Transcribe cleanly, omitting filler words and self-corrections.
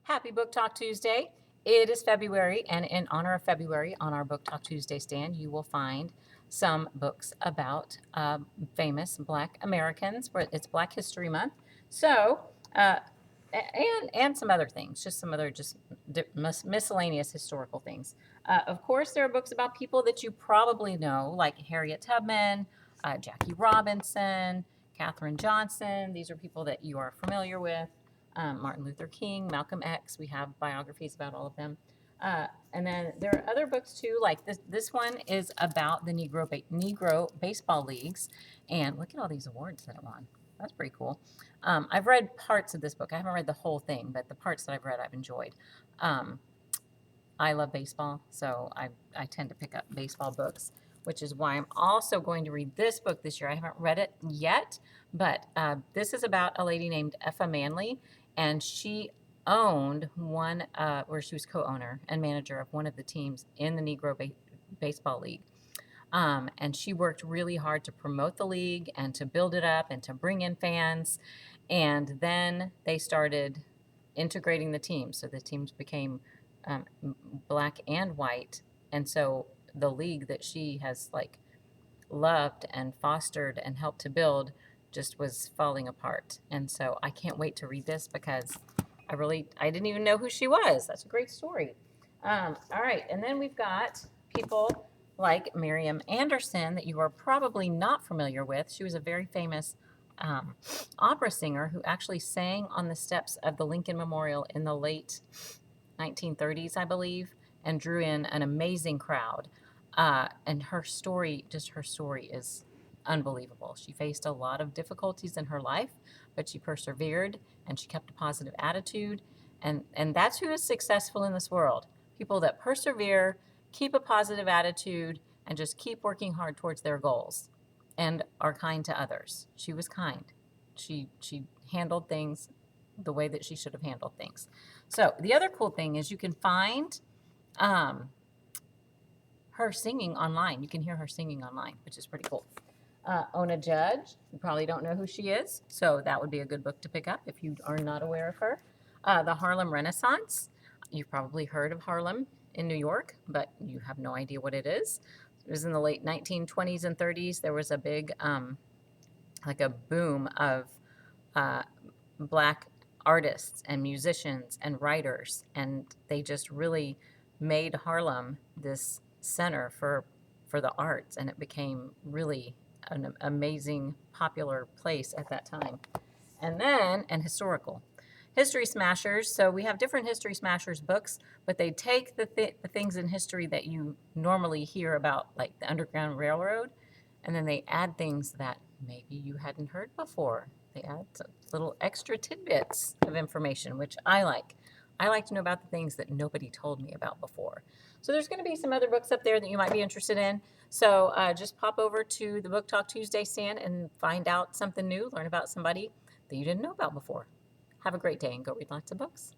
Happy Book Talk Tuesday. It is February, and in honor of February, on our Book Talk Tuesday stand, you will find some books about famous Black Americans. It's Black History Month, so and some other things, just some other miscellaneous historical things. Of course, there are books about people that you probably know, like Harriet Tubman, Jackie Robinson, Katherine Johnson. These are people that you are familiar with. Martin Luther King, Malcolm X. We have biographies about all of them. And then there are other books too, like this. This one is about the Negro baseball leagues, and look at all these awards that it won. That's pretty cool. I've read parts of this book. I haven't read the whole thing, but the parts that I've read, I've enjoyed. Um, I love baseball, so I tend to pick up baseball books, which is why I'm also going to read this book this year. I haven't read it yet, but this is about a lady named Effa Manley, and she owned one, where she was co-owner and manager of one of the teams in the Negro Baseball League. And she worked really hard to promote the league and to build it up and to bring in fans. And then they started integrating the teams. So the teams became um, black and white. And so the league that she has like loved and fostered and helped to build just was falling apart. And so I can't wait to read this because I didn't even know who she was. That's a great story. All right. And then we've got people like Miriam Anderson that you are probably not familiar with. She was a very famous opera singer who actually sang on the steps of the Lincoln Memorial in the late 1930s, I believe, and drew in an amazing crowd. And her story is unbelievable. She faced a lot of difficulties in her life, but she persevered and she kept a positive attitude. And that's who is successful in this world. People that persevere, keep a positive attitude, and just keep working hard towards their goals and are kind to others. She was kind. She handled things the way that she should have handled things. So the other cool thing is you can find her singing online. You can hear her singing online, which is pretty cool. Ona Judge, you probably don't know who she is, so that would be a good book to pick up if you are not aware of her. The Harlem Renaissance. You've probably heard of Harlem in New York, but you have no idea what it is. It was in the late 1920s and 30s. There was a big, like a boom of black artists and musicians and writers, and they just really made Harlem this center for the arts, and it became really an amazing popular place at that time. And historical history smashers. So we have different history smashers books, but they take the things in history that you normally hear about, like the Underground Railroad, and then they add things that maybe you hadn't heard before. They add some little extra tidbits of information, which I like. I like to know about the things that nobody told me about before. So there's going to be some other books up there that you might be interested in. So just pop over to the Book Talk Tuesday stand and find out something new, learn about somebody that you didn't know about before. Have a great day and go read lots of books.